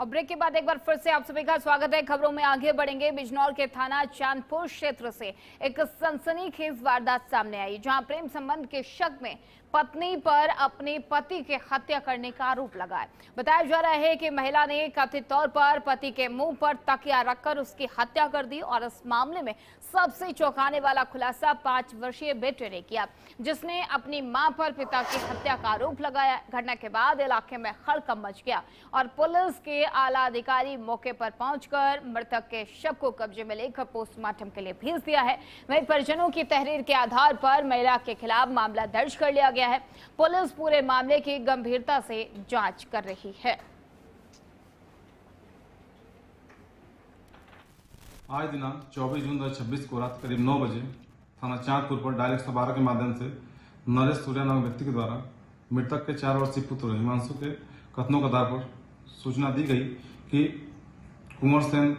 और ब्रेक के बाद एक बार फिर से आप सभी का स्वागत है। खबरों में आगे बढ़ेंगे। बिजनौर के थाना चांदपुर क्षेत्र से एक सनसनीखेज वारदात सामने आई, जहां प्रेम संबंध के शक में पत्नी पर अपने पति के हत्या करने का आरोप लगा है। बताया जा रहा है कि महिला ने कथित तौर पर पति के मुंह पर तकिया रखकर उसकी हत्या कर दी और इस मामले में सबसे चौंकाने वाला खुलासा 5 वर्षीय बेटे ने किया, जिसने अपनी मां पर पिता की हत्या का आरोप लगाया। घटना के बाद इलाके में हड़कंप मच गया और पुलिस के आला अधिकारी मौके पर पहुंचकर मृतक के शव को कब्जे में लेकर पोस्टमार्टम के लिए भेज दिया है। वहीं परिजनों की तहरीर के आधार पर महिला के खिलाफ मामला दर्ज कर लिया गया है। पुलिस पूरे मामले की गंभीरता से जांच कर रही है। आज दिनांक 24 जून 2026 को रात करीब 9 बजे थाना चांदपुर पर डायल 112 के माध्यम से नरेश सूर्या नामक व्यक्ति के द्वारा मृतक के 4 वर्षीय पुत्र हिमांशु के कथनों के आधार पर सूचना दी गई कि कुंवर सेन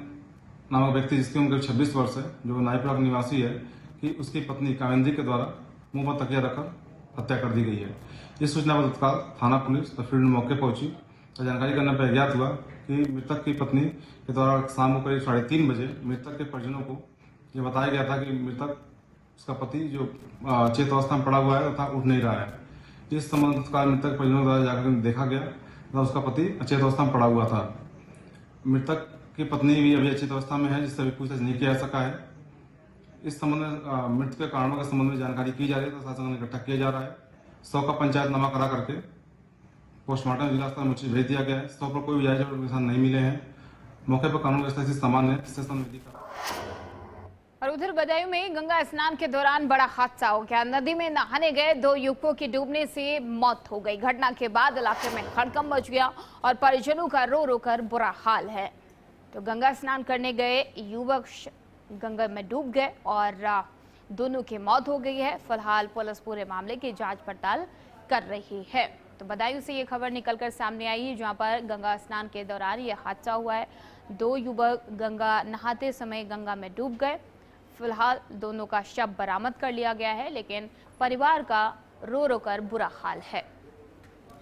नामक व्यक्ति, जिसकी उम्र 26 वर्ष है, जो नाईपुरा का निवासी है, कि उसकी पत्नी कावेंद्री के द्वारा मुंह पर तकिया रखकर हत्या कर दी गई है। इस सूचना पर तत्काल थाना पुलिस फील्ड मौके पहुंची और जानकारी करने पर ज्ञात हुआ कि मृतक की पत्नी के द्वारा शाम को करीब 3:30 बजे मृतक के परिजनों को यह बताया गया था कि मृतक उसका पति जो चेत अवस्था में पड़ा हुआ है तथा उठ नहीं रहा है। इस संबंध तत्काल मृतक परिजनों द्वारा जाकर देखा गया तथा उसका पति अचेत अवस्था में पड़ा हुआ था। मृतक की पत्नी भी अभी अचेत अवस्था में है, जिससे अभी पूछताछ नहीं किया जा सका है। इस संबंध में मृत्यु के कारणों के संबंध में जानकारी की जा रही है, प्रशासन इकट्ठा किया जा रहा है। 100 का पंचायतनामा करा करके पोस्टमार्टम जिला अस्पताल में भेज दिया गया है। 100 पर कोई भी जायज निशान नहीं मिले हैं। मौके पर कानून व्यवस्था से सामान्य है। और उधर बदायूं में गंगा स्नान के दौरान बड़ा हादसा हो गया। नदी में नहाने गए 2 युवकों की डूबने से मौत हो गई। घटना के बाद इलाके में हड़कंप मच गया और परिजनों का रो रो कर बुरा हाल है। तो गंगा स्नान करने गए युवक गंगा में डूब गए और दोनों की मौत हो गई है। फिलहाल पुलिस पूरे मामले की जांच पड़ताल कर रही है। तो बदायूं से ये खबर निकलकर सामने आई है, जहां पर गंगा स्नान के दौरान ये हादसा हुआ है। 2 युवक गंगा नहाते समय गंगा में डूब गए। फिलहाल दोनों का शव बरामद कर लिया गया है, लेकिन परिवार का रो रो कर बुरा हाल है।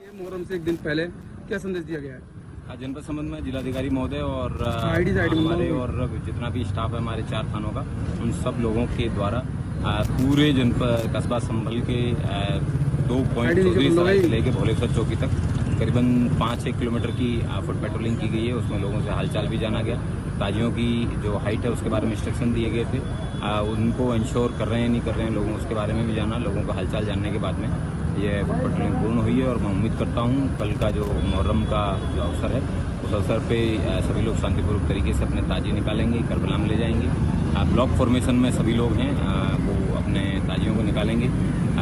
ये मुहर्रम से एक दिन पहले क्या संदेश दिया गया है? जनपद संबंध में जिलाधिकारी महोदय और हमारे और जितना भी स्टाफ है हमारे 4 थानों का, उन सब लोगों के द्वारा पूरे जनपद कस्बा संभल के 2 पॉइंट से लेकर भोलेश्वर चौकी तक करीबन 5-6 किलोमीटर की फुट पेट्रोलिंग की गई है। उसमें लोगों से हालचाल भी जाना गया। ताजियों की जो हाइट है उसके बारे में इंस्ट्रक्शन दिए गए थे। उनको इंश्योर कर रहे हैं नहीं कर रहे हैं लोगों, उसके बारे में भी जाना। लोगों का हालचाल जानने के बाद में ये फुट पेट्रोलिंग पूर्ण हुई है और मैं उम्मीद करता हूँ कल का जो मुहर्रम का जो अवसर है उस अवसर पे सभी लोग शांतिपूर्वक तरीके से अपने ताजिए निकालेंगे, करबला में ले जाएंगे। ब्लॉक फॉर्मेशन में सभी लोग हैं, वो अपने ताजियों को निकालेंगे।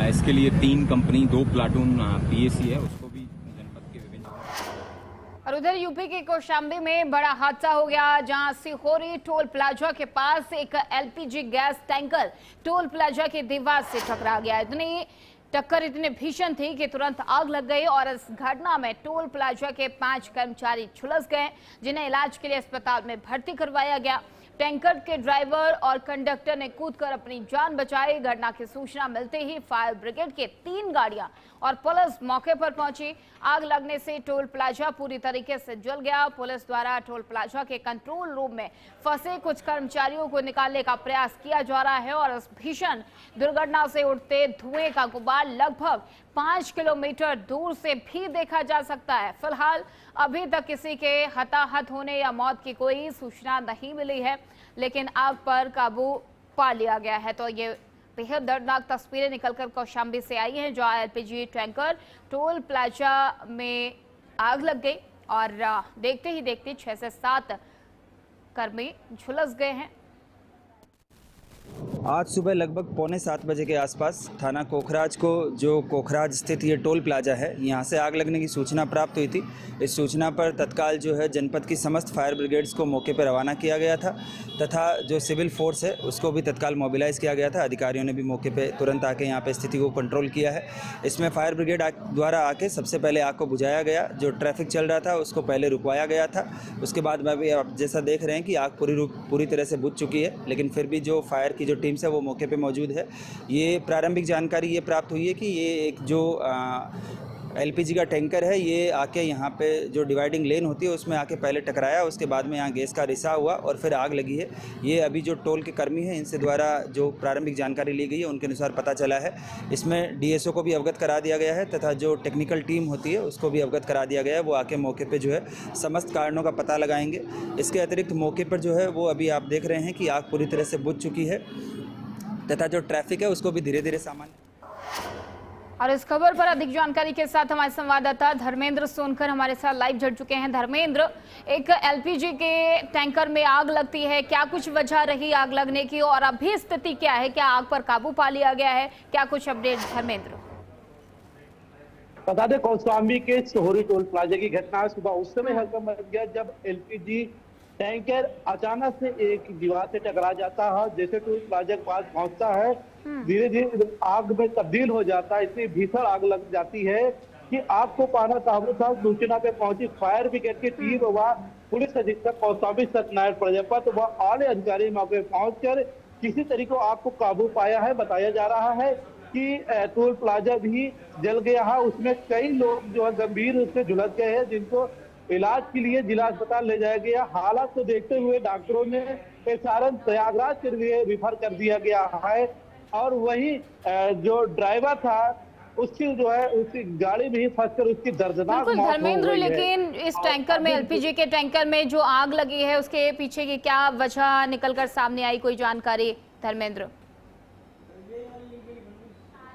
इसके लिए 3 कंपनी 2 प्लाटून PAC है, उसको भी जनपद के विभिन्न। और उधर यूपी के कौशाम्बी में बड़ा हादसा हो गया, जहां सिहोरी टोल प्लाजा के पास एक LPG gas tanker toll plaza की दीवार से टकरा गया। टक्कर इतनी भीषण थी कि तुरंत आग लग गई और इस घटना में टोल प्लाजा के 5 कर्मचारी झुलस गए, जिन्हें इलाज के लिए अस्पताल में भर्ती करवाया गया। टैंकर के ड्राइवर और कंडक्टर ने कूदकर अपनी जान बचाई। घटना की सूचना मिलते ही फायर ब्रिगेड के 3 गाड़ियां और पुलिस मौके पर पहुंची। आग लगने से टोल प्लाजा पूरी तरीके से जल गया। पुलिस द्वारा टोल प्लाजा के कंट्रोल रूम में फंसे कुछ कर्मचारियों को निकालने का प्रयास किया जा रहा है और इस भीषण दुर्घटना से उठते धुएं का गुबार लगभग 5 किलोमीटर दूर से भी देखा जा सकता है। फिलहाल अभी तक किसी के हताहत होने या मौत की कोई सूचना नहीं मिली है, लेकिन आग पर काबू पा लिया गया है। तो ये बेहद दर्दनाक तस्वीरें निकलकर कौशाम्बी से आई हैं, जहां LPG टैंकर टोल प्लाजा में आग लग गई और देखते ही देखते 6 से 7 कर्मी झुलस गए हैं। आज सुबह लगभग 6:45 बजे के आसपास थाना कोखराज को, जो कोखराज स्थित ये टोल प्लाजा है, यहाँ से आग लगने की सूचना प्राप्त हुई थी। इस सूचना पर तत्काल जो है जनपद की समस्त फायर ब्रिगेड्स को मौके पर रवाना किया गया था तथा जो सिविल फोर्स है उसको भी तत्काल मोबिलाइज़ किया गया था। अधिकारियों ने भी मौके पर तुरंत आके यहाँ पर स्थिति को कंट्रोल किया है। इसमें फायर ब्रिगेड द्वारा आके सबसे पहले आग को बुझाया गया। जो ट्रैफिक चल रहा था उसको पहले रुकवाया गया था। उसके बाद में भी आप जैसा देख रहे हैं कि आग पूरी तरह से बुझ चुकी है, लेकिन फिर भी जो फायर की जो टीम्स है वो मौके पे मौजूद है। ये प्रारंभिक जानकारी ये प्राप्त हुई है कि ये एक जो एलपीजी का टैंकर है, ये आके यहाँ पे जो डिवाइडिंग लेन होती है उसमें आके पहले टकराया, उसके बाद में यहाँ गैस का रिसाव हुआ और फिर आग लगी है। ये अभी जो टोल के कर्मी हैं इनसे द्वारा जो प्रारंभिक जानकारी ली गई है उनके अनुसार पता चला है। इसमें डीएसओ को भी अवगत करा दिया गया है तथा जो टेक्निकल टीम होती है उसको भी अवगत करा दिया गया है। वो आके मौके पर जो है समस्त कारणों का पता लगाएंगे। इसके अतिरिक्त मौके पर जो है वो अभी आप देख रहे हैं कि आग पूरी तरह से बुझ चुकी है तथा जो ट्रैफिक है उसको भी धीरे धीरे सामान्य। और इस खबर पर अधिक जानकारी के साथ हमारे संवाददाता धर्मेंद्र सोनकर हमारे साथ लाइव जुड़ चुके हैं। धर्मेंद्र, एक एलपीजी के टैंकर में आग लगती है, क्या कुछ वजह रही आग लगने की और अभी स्थिति क्या है? क्या आग पर काबू पा लिया गया है? क्या कुछ अपडेट धर्मेंद्र? बता दें कौशाम्बी के सोहरी टोल प्लाजा की घटना सुबह उस समय हल्का मच गया जब एलपीजी टैंकर अचानक से एक दीवार से टकरा जाता है। जैसे टोल प्लाजा के पास पहुंचता है धीरे धीरे आग में तब्दील हो जाता है। इतनी भीषण आग लग जाती है कि आग को पाना काबू था। सूचना पे पहुंची फायर ब्रिगेड की टीम व पुलिस अधीक्षक कौशाम्बी सत्यनारायण प्रजापत व आले अधिकारी मौके पहुंचकर किसी तरीके आग को काबू पाया है। बताया जा रहा है कि टोल प्लाजा भी जल गया है, उसमें कई लोग जो है गंभीर रूप से झुलस गए हैं जिनको इलाज के लिए जिला अस्पताल ले जाया गया। हालात को देखते हुए डॉक्टरों ने सारण प्रयागराज के लिए रिफर कर दिया गया है और वही जो ड्राइवर था उसकी जो है उसकी गाड़ी में ही फंसकर उसकी दर्दनाक मौत हो गई है। धर्मेंद्र, लेकिन इस टैंकर में, एलपीजी के टैंकर में जो आग लगी है उसके पीछे की क्या वजह निकलकर सामने आई, कोई जानकारी धर्मेंद्र?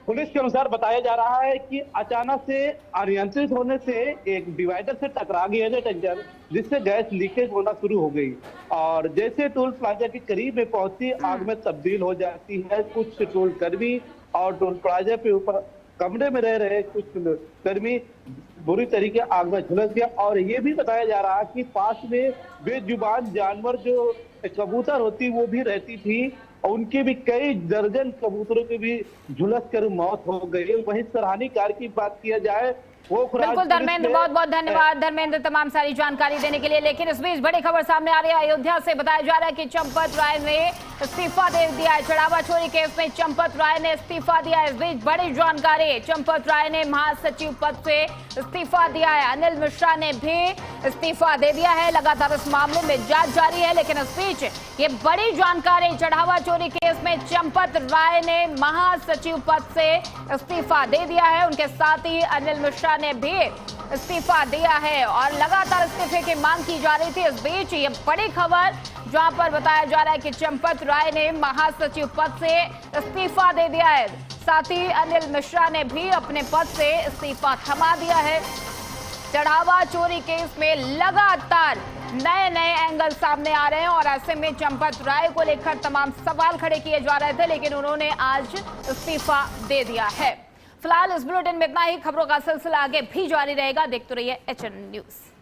पुलिस के अनुसार बताया जा रहा है कि अचानक से अनियंत्रित होने से एक डिवाइडर से टकरा गया है टैंकर, जिससे गैस लीकेज होना शुरू हो गई और जैसे टोल प्लाजा के करीब में पहुंची आग में तब्दील हो जाती है। कुछ टोल कर्मी और टोल प्लाजा पे ऊपर कमरे में रह रहे कुछ कर्मी बुरी तरीके आग में झुलस गया और ये भी बताया जा रहा है कि पास में बेजुबान जानवर जो कबूतर होती वो भी रहती थी और उनके भी कई दर्जन कबूतरों की भी झुलस कर मौत हो गई। वहीं सराहनीय कार्य की बात किया जाए बिल्कुल धर्मेंद्र, बहुत बहुत धन्यवाद धर्मेंद्र तमाम सारी जानकारी देने के लिए। लेकिन इस बीच बड़ी खबर सामने आ रही है अयोध्या से। बताया जा रहा है कि चंपत राय ने इस्तीफा दे दिया है। चढ़ावा चोरी केस में चंपत राय ने इस्तीफा दिया है। इस बीच बड़ी जानकारी, चंपत राय ने महासचिव पद से इस्तीफा दिया है। अनिल मिश्रा ने भी इस्तीफा दे दिया है। लगातार इस मामले में जांच जारी है, लेकिन इस बीच ये बड़ी जानकारी, चढ़ावा चोरी केस में चंपत राय ने महासचिव पद से इस्तीफा दे दिया है। उनके साथ ही अनिल मिश्रा ने भी इस्तीफा दिया है और लगातार इस्तीफे की मांग की जा रही थी। इस बीच ये बड़ी खबर जहां पर बताया जा रहा है कि चंपत राय ने महासचिव पद से इस्तीफा दे दिया है। साथ ही अनिल मिश्रा ने भी अपने पद से इस्तीफा थमा दिया है। चढ़ावा चोरी केस में लगातार नए नए एंगल सामने आ रहे हैं और ऐसे में चंपत राय को लेकर तमाम सवाल खड़े किए जा रहे थे, लेकिन उन्होंने आज इस्तीफा दे दिया है। फिलहाल इस बुलेटिन में इतना ही। खबरों का सिलसिला आगे भी जारी रहेगा। देखते रहिए HN न्यूज़।